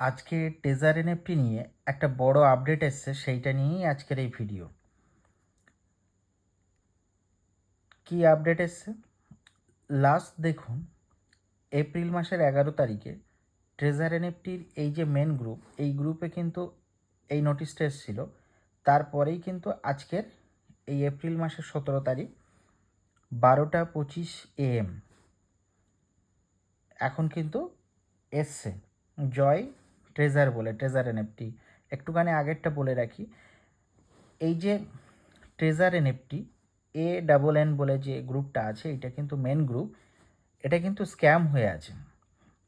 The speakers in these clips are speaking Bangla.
আজকে টেজার এনএফটি নিয়ে একটা বড় আপডেট এসছে, সেইটা নিয়েই আজকের এই ভিডিও। কি আপডেট এসছে লাস্ট দেখুন, এপ্রিল মাসের 11 তারিখে ট্রেজার এনএফটির এই যে মেন গ্রুপ, এই গ্রুপে কিন্তু এই নোটিশটা এসেছিল। তারপরেই কিন্তু আজকের এই এপ্রিল মাসের 17 তারিখ 12:25 AM এখন কিন্তু এসছে জয় ট্রেজার বলে, ট্রেজার এনএফটি। একটুখানি আগেরটা বলে রাখি, এই যে ট্রেজার এনএফটি ANN বলে যে গ্রুপটা আছে, এটা কিন্তু মেন গ্রুপ। এটা কিন্তু স্ক্যাম হয়ে আছে।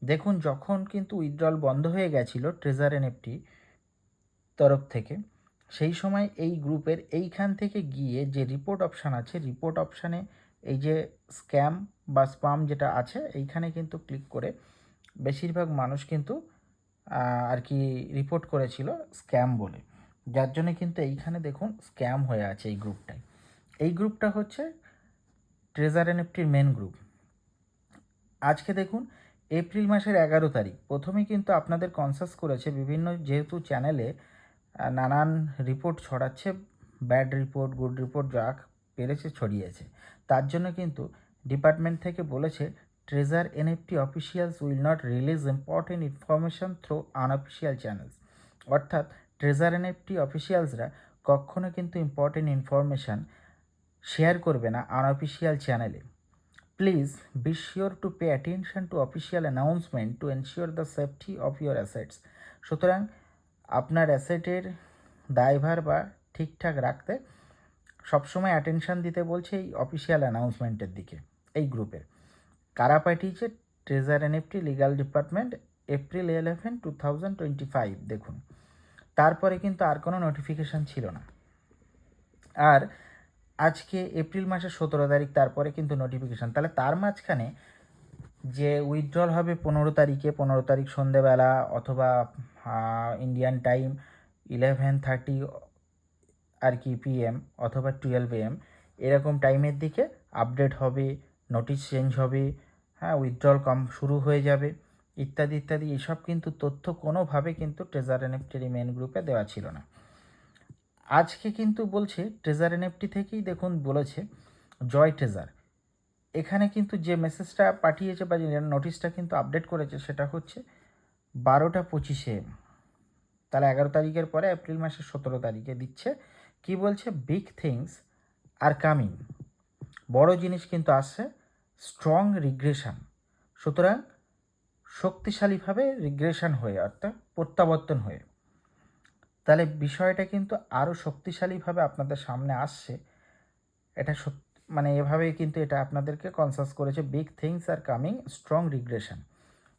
দেখুন, যখন কিন্তু উইথড্রল বন্ধ হয়ে গেছিলো ট্রেজার এনএফটি তরফ থেকে, সেই সময় এই গ্রুপের এইখান থেকে গিয়ে যে রিপোর্ট অপশান আছে, রিপোর্ট অপশানে এই যে স্ক্যাম বা স্পাম যেটা আছে, এইখানে কিন্তু ক্লিক করে বেশিরভাগ মানুষ কিন্তু আর কি রিপোর্ট করেছিল স্ক্যাম বলে, যার জন্য কিন্তু এইখানে দেখুন স্ক্যাম হয়ে আছে এই গ্রুপটায়। এই গ্রুপটা হচ্ছে ট্রেজার এনএফটির মেন গ্রুপ। আজকে দেখুন এপ্রিল মাসের 11 তারিখ প্রথমেই কিন্তু আপনাদের কনসাস করেছে বিভিন্ন, যেহেতু চ্যানেলে নানান রিপোর্ট ছড়াচ্ছে, ব্যাড রিপোর্ট গুড রিপোর্ট যা পেরেছে ছড়িয়েছে, তার জন্য কিন্তু ডিপার্টমেন্ট থেকে বলেছে treasure NFT officials will not release important information through unofficial channels. অর্থাৎ ট্রেজার এনএফটি অফিসিয়ালসরা কখনো কিন্তু ইম্পর্টেন্ট ইনফরমেশান শেয়ার করবে না আনঅফিসিয়াল চ্যানেলে। Please be sure to pay attention to official announcement to ensure the safety of your assets. সুতরাং আপনার অ্যাসেটের দায়ভার বা ঠিকঠাক রাখতে সবসময় অ্যাটেনশান দিতে বলছে এই অফিসিয়াল অ্যানাউন্সমেন্টের দিকে। এই গ্রুপের কারা পাঠিয়েছে? Treasure NFT legal department, April 11, 2025। দেখুন, তারপরে কিন্তু আর কোনো নোটিফিকেশান ছিল না। আর আজকে এপ্রিল মাসের 17 তারিখ, তারপরে কিন্তু নোটিফিকেশান। তাহলে তার মাঝখানে যে উইথড্রল হবে 15 তারিখে, 15 তারিখ সন্ধেবেলা অথবা ইন্ডিয়ান টাইম 11:30 আর কি PM অথবা 12 AM এরকম টাইমের দিকে আপডেট হবে, নোটিশ চেঞ্জ হবে, হ্যাঁ, উইথড্রল শুরু হয়ে যাবে, ইত্যাদি ইত্যাদি। এইসব কিন্তু তথ্য কোনোভাবে কিন্তু ট্রেজার এনএফটির মেন গ্রুপে দেওয়া ছিল না। আজকে কিন্তু বলছে ট্রেজার এনএফটি থেকেই দেখুন বলেছে জয় ট্রেজার, এখানে কিন্তু যে মেসেজটা পাঠিয়েছে বা যে নোটিশটা কিন্তু আপডেট করেছে সেটা হচ্ছে 12:25 AM। তাহলে 11 তারিখের পরে এপ্রিল মাসের 17 তারিখে দিচ্ছে। কি বলছে? বিগ থিংস আর কামিং, বড় জিনিস কিন্তু আসছে, স্ট্রং রিগ্রেশন। সুতরাং শক্তিশালীভাবে রিগ্রেশন হয়ে, অর্থাৎ প্রত্যাবর্তন হয়ে, তাহলে বিষয়টা কিন্তু আরও শক্তিশালীভাবে আপনাদের সামনে আসছে। এটা মানে এভাবেই কিন্তু এটা আপনাদেরকে কনসাস করেছে, big things are coming, strong regression,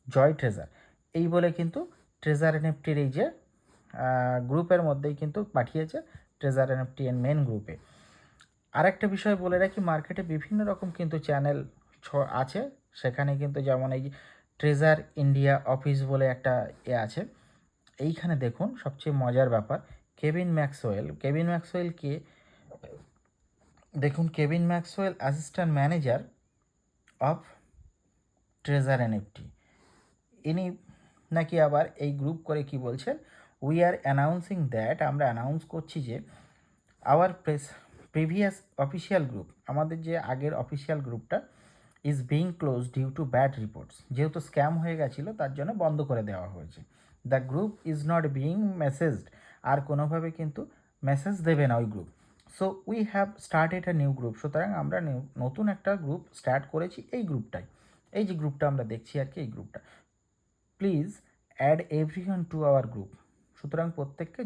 জয় ট্রেজার। এই বলে কিন্তু ট্রেজার এনএফটির এই যে গ্রুপের মধ্যেই কিন্তু পাঠিয়েছে, ট্রেজার এনএফটি এর মেন গ্রুপে। আরেকটা বিষয় বলে রাখি, মার্কেটে বিভিন্ন রকম কিন্তু চ্যানেল আছে, সেখানে কিন্তু যেমন এই ট্রেজার ইন্ডিয়া অফিস বলে একটা আছে। এইখানে দেখুন সবচেয়ে মজার ব্যাপার, কেভিন ম্যাক্সওয়েল কে দেখুন, Kevin Maxwell assistant manager of treasure NFT. ইনি নাকি আবার এই গ্রুপ করে কি বলছেন, উই আর অ্যানাউন্সিং দ্যাট, আমরা অ্যানাউন্স করছি যে আওয়ার প্রিভিয়াস অফিসিয়াল গ্রুপ, আমাদের যে আগের অফিসিয়াল গ্রুপটা, is being close due to bad reports. যেহেতু স্ক্যাম হয়ে গেছিলো তার জন্য বন্ধ করে দেওয়া হয়েছে। The group is not being messaged, আর কোনোভাবে কিন্তু মেসেজ দেবে না ওই গ্রুপ। So we have started a new group, সুতরাং আমরা নতুন একটা গ্রুপ স্টার্ট করেছি, এই গ্রুপটাই, এই যে গ্রুপটা আমরা দেখছি আর কি, এই গ্রুপটা। Please add everyone to our group. সুতরাং প্রত্যেককে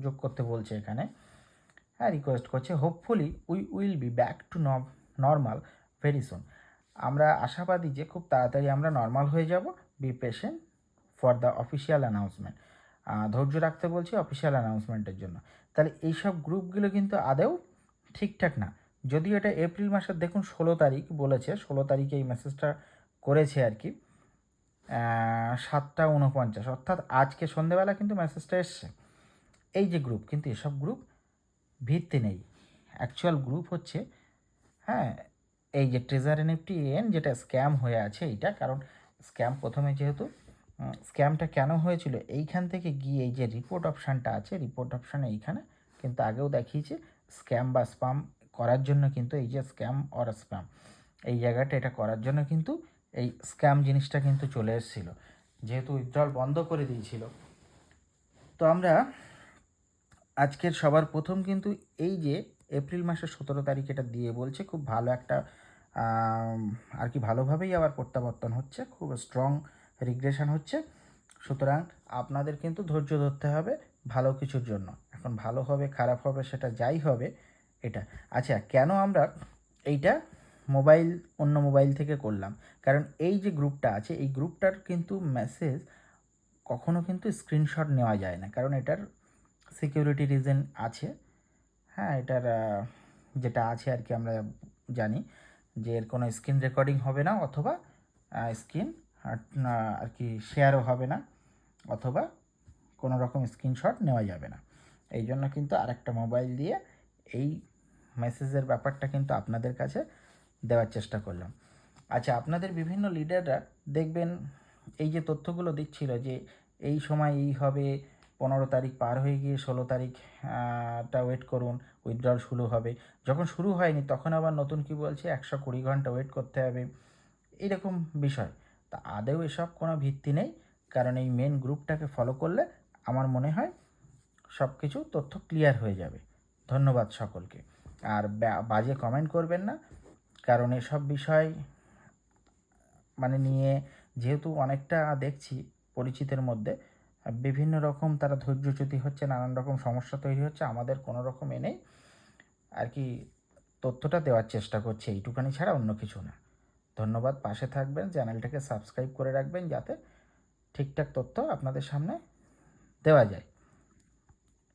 যোগ করতে বলছে এখানে, হ্যাঁ, রিকোয়েস্ট করছে। Hopefully we will be back to normal very soon. আমরা আশাবাদী যে খুব তাড়াতাড়ি আমরা নর্মাল হয়ে যাব। Be patient for the official announcement, ধৈর্য রাখতে বলছি অফিসিয়াল অ্যানাউন্সমেন্টের জন্য। তাহলে এইসব গ্রুপগুলো কিন্তু আদেও ঠিকঠাক না। যদিও এটা এপ্রিল মাসের দেখুন 16 তারিখ বলেছে, 16 তারিখে এই মেসেজটা করেছে আর কি, 7:49, অর্থাৎ আজকে সন্ধেবেলা কিন্তু মেসেজটা এসছে। এই যে গ্রুপ, কিন্তু এসব গ্রুপ ভিত্তি নেই। অ্যাকচুয়াল গ্রুপ হচ্ছে, হ্যাঁ, এই যে ট্রেজার এনএফটি যেটা স্ক্যাম হয়ে আছে এইটা, কারণ স্ক্যাম প্রথমে যেহেতু স্ক্যামটা কেন হয়েছিল এইখান থেকে গিয়ে এই যে রিপোর্ট অপশানটা আছে, রিপোর্ট অপশানে এইখানে কিন্তু আগেও দেখিয়েছে স্ক্যাম বা স্পাম করার জন্য কিন্তু এই যে স্ক্যাম অর স্প্যাম এই জায়গাটা এটা করার জন্য কিন্তু এই স্ক্যাম জিনিসটা কিন্তু চলে এসেছিল, যেহেতু উইথড্রল বন্ধ করে দিয়েছিল। তো আমরা আজকের সবার প্রথম কিন্তু এই যে এপ্রিল মাসের 17 তারিখ এটা দিয়ে বলছে খুব ভালো একটা আর কি ভালোভাবেই আবার প্রত্যাবর্তন হচ্ছে, খুব স্ট্রং রিগ্রেশন হচ্ছে। সুতরাং আপনাদের কিন্তু ধৈর্য ধরতে হবে ভালো কিছুর জন্য। এখন ভালো হবে খারাপ হবে সেটা যাই হবে এটা। আচ্ছা, কেন আমরা এইটা অন্য মোবাইল থেকে করলাম? কারণ এই যে গ্রুপটা আছে এই গ্রুপটার কিন্তু মেসেজ কখনো কিন্তু স্ক্রিনশট নেওয়া যায় না, কারণ এটার সিকিউরিটি রিজন আছে। হ্যাঁ, এটার যেটা আছে আর কি আমরা জানি যে এর কোনো স্ক্রিন রেকর্ডিং হবে না, অথবা স্ক্রিন আর কি শেয়ারও হবে না, অথবা কোনো রকম স্ক্রিনশট নেওয়া যাবে না। এই জন্য কিন্তু আরেকটা মোবাইল দিয়ে এই মেসেজের ব্যাপারটা কিন্তু আপনাদের কাছে দেওয়ার চেষ্টা করলাম। আচ্ছা, আপনাদের বিভিন্ন লিডাররা দেখবেন এই যে তথ্যগুলো দিচ্ছিল যে এই সময় এই হবে, 15 তারিখ পার হয়ে গিয়ে 16 তারিখটা ওয়েট করুন, উইথড্রল শুরু হবে। যখন শুরু হয়নি তখন আবার নতুন কি বলছে 120 ঘন্টা ওয়েট করতে হবে, এইরকম বিষয়। তা আদৌ এসব কোনো ভিত্তি নেই, কারণ এই মেন গ্রুপটাকে ফলো করলে আমার মনে হয় সব কিছু তথ্য ক্লিয়ার হয়ে যাবে। ধন্যবাদ সকলকে। আর বাজে কমেন্ট করবেন না, কারণ এসব বিষয় নিয়ে যেহেতু অনেকটা দেখছি পরিচিতের মধ্যে বিভিন্ন রকম তারা ধৈর্যচ্যুতি হচ্ছে, নানান রকম সমস্যা তৈরি হচ্ছে, আমাদের কোনো রকম এনেই আর কি তথ্যটা দেওয়ার চেষ্টা করছে, এইটুখানি ছাড়া অন্য কিছু না। ধন্যবাদ, পাশে থাকবেন, চ্যানেলটাকে সাবস্ক্রাইব করে রাখবেন যাতে ঠিকঠাক তথ্য আপনাদের সামনে দেওয়া যায়,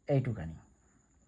এইটুখানি।